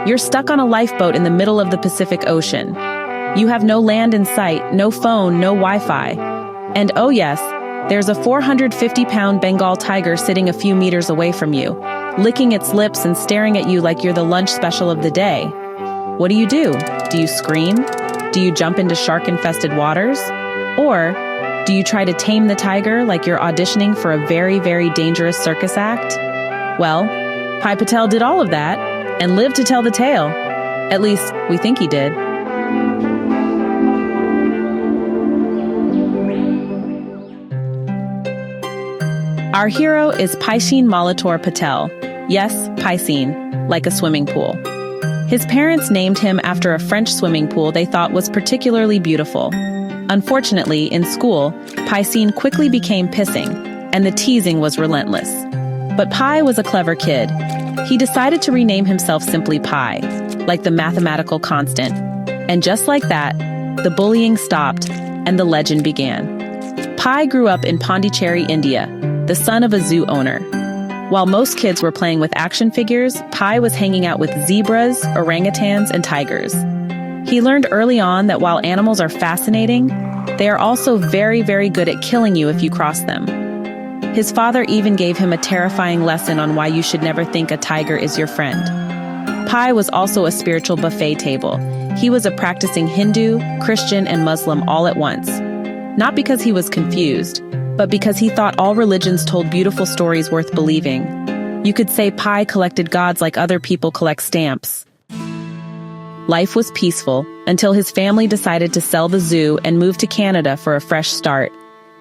You're stuck on a lifeboat in the middle of the Pacific Ocean. You have no land in sight, no phone, no Wi-Fi. And oh yes, there's a 450-pound Bengal tiger sitting a few meters away from you, licking its lips and staring at you like you're the lunch special of the day. What do? Do you scream? Do you jump into shark-infested waters? Or do you try to tame the tiger like you're auditioning for a very, very dangerous circus act? Well, Pai Patel did all of that and lived to tell the tale. At least, we think he did. Our hero is Paishin Malator Patel. Yes, Paishin, like a swimming pool. His parents named him after a French swimming pool they thought was particularly beautiful. Unfortunately, in school, Paishin quickly became pissing, and the teasing was relentless. But Pai was a clever kid. He decided to rename himself simply Pai, like the mathematical constant. And just like that, the bullying stopped, and the legend began. Pai grew up in Pondicherry, India, the son of a zoo owner. While most kids were playing with action figures, Pai was hanging out with zebras, orangutans, and tigers. He learned early on that while animals are fascinating, they are also very, very good at killing you if you cross them. His father even gave him a terrifying lesson on why you should never think a tiger is your friend. Pai was also a spiritual buffet table. He was a practicing Hindu, Christian, and Muslim all at once. Not because he was confused, but because he thought all religions told beautiful stories worth believing. You could say Pai collected gods like other people collect stamps. Life was peaceful until his family decided to sell the zoo and move to Canada for a fresh start.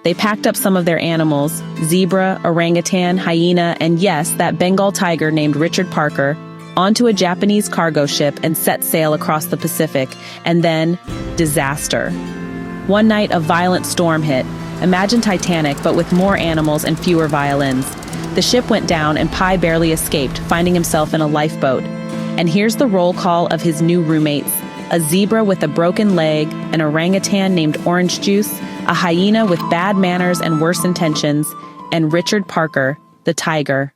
They packed up some of their animals, zebra, orangutan, hyena, and yes, that Bengal tiger named Richard Parker, onto a Japanese cargo ship and set sail across the Pacific, and then, disaster. One night, a violent storm hit. Imagine Titanic, but with more animals and fewer violins. The ship went down and Pai barely escaped, finding himself in a lifeboat. And here's the roll call of his new roommates: a zebra with a broken leg, an orangutan named Orange Juice, a hyena with bad manners and worse intentions, and Richard Parker, the tiger.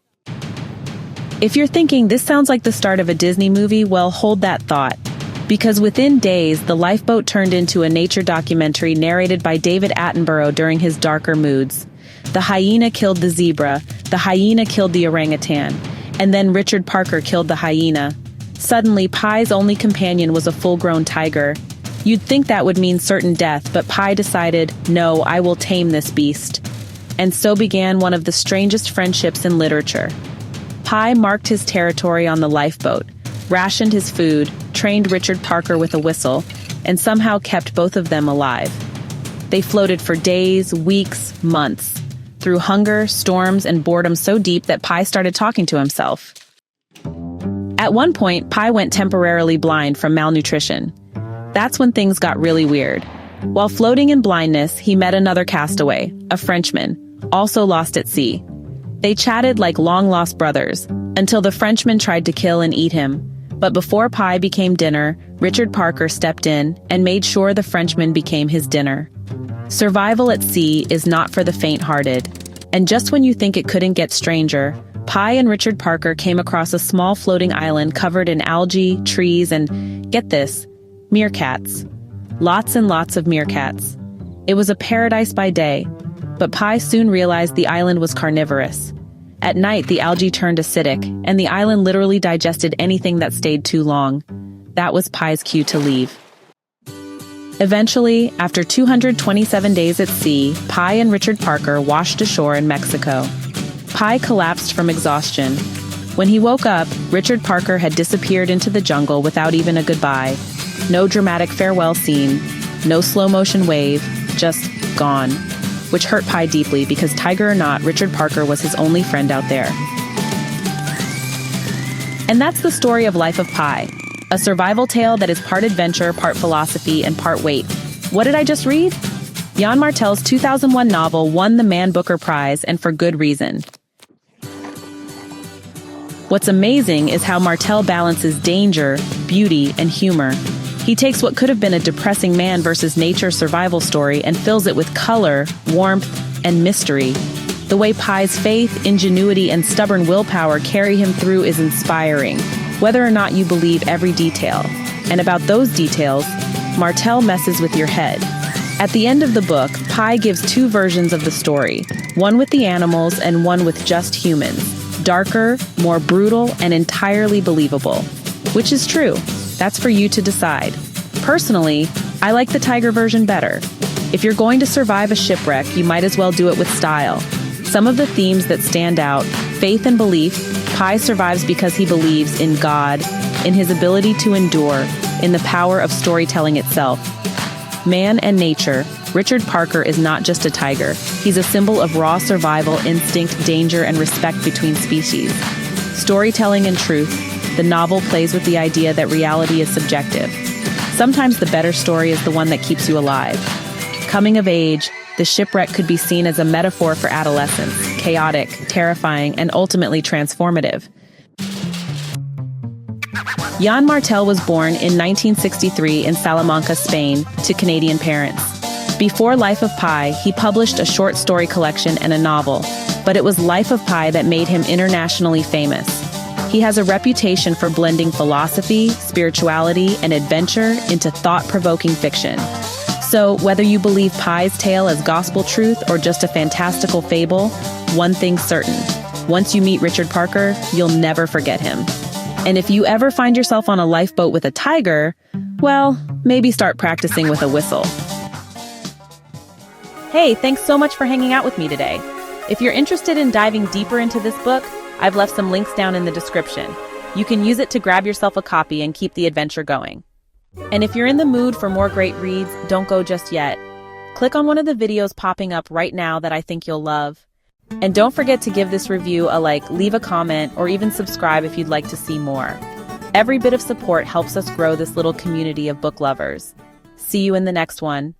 If you're thinking this sounds like the start of a Disney movie, well, hold that thought. Because within days, the lifeboat turned into a nature documentary narrated by David Attenborough during his darker moods. The hyena killed the zebra, the hyena killed the orangutan, and then Richard Parker killed the hyena. Suddenly, Pai's only companion was a full-grown tiger. You'd think that would mean certain death, but Pai decided, no, I will tame this beast. And so began one of the strangest friendships in literature. Pai marked his territory on the lifeboat, rationed his food, trained Richard Parker with a whistle, and somehow kept both of them alive. They floated for days, weeks, months, through hunger, storms, and boredom so deep that Pai started talking to himself. At one point, Pai went temporarily blind from malnutrition. That's when things got really weird. While floating in blindness, he met another castaway, a Frenchman, also lost at sea. They chatted like long-lost brothers, until the Frenchman tried to kill and eat him. But before Pai became dinner, Richard Parker stepped in and made sure the Frenchman became his dinner. Survival at sea is not for the faint-hearted. And just when you think it couldn't get stranger, Pai and Richard Parker came across a small floating island covered in algae, trees, and, get this, meerkats. Lots and lots of meerkats. It was a paradise by day, but Pai soon realized the island was carnivorous. At night, the algae turned acidic, and the island literally digested anything that stayed too long. That was Pai's cue to leave. Eventually, after 227 days at sea, Pai and Richard Parker washed ashore in Mexico. Pai collapsed from exhaustion. When he woke up, Richard Parker had disappeared into the jungle without even a goodbye. No dramatic farewell scene, no slow-motion wave, just gone. Which hurt Pai deeply because, tiger or not, Richard Parker was his only friend out there. And that's the story of Life of Pai, a survival tale that is part adventure, part philosophy, and part weight. What did I just read? Yann Martel's 2001 novel won the Man Booker Prize, and for good reason. What's amazing is how Martel balances danger, beauty, and humor. He takes what could have been a depressing man versus nature survival story and fills it with color, warmth, and mystery. The way Pai's faith, ingenuity, and stubborn willpower carry him through is inspiring. whether or not you believe every detail. And about those details, Martel messes with your head. At the end of the book, Pi gives two versions of the story, one with the animals and one with just humans. Darker, more brutal, and entirely believable. Which is true? That's for you to decide. Personally, I like the tiger version better. If you're going to survive a shipwreck, you might as well do it with style. Some of the themes that stand out: faith and belief. Pi survives because he believes in God, in his ability to endure, in the power of storytelling itself. Man and nature. Richard Parker is not just a tiger. He's a symbol of raw survival, instinct, danger, and respect between species. Storytelling and truth. The novel plays with the idea that reality is subjective. Sometimes the better story is the one that keeps you alive. Coming of age. The shipwreck could be seen as a metaphor for adolescence, chaotic, terrifying, and ultimately transformative. Yann Martel was born in 1963 in Salamanca, Spain, to Canadian parents. Before Life of Pi, he published a short story collection and a novel, but it was Life of Pi that made him internationally famous. He has a reputation for blending philosophy, spirituality, and adventure into thought-provoking fiction. So, whether you believe Pi's tale as gospel truth or just a fantastical fable, one thing's certain. Once you meet Richard Parker, you'll never forget him. And if you ever find yourself on a lifeboat with a tiger, well, maybe start practicing with a whistle. Hey, thanks so much for hanging out with me today. If you're interested in diving deeper into this book, I've left some links down in the description. You can use it to grab yourself a copy and keep the adventure going. And if you're in the mood for more great reads, don't go just yet. Click on one of the videos popping up right now that I think you'll love. And don't forget to give this review a like, leave a comment, or even subscribe if you'd like to see more. Every bit of support helps us grow this little community of book lovers. See you in the next one.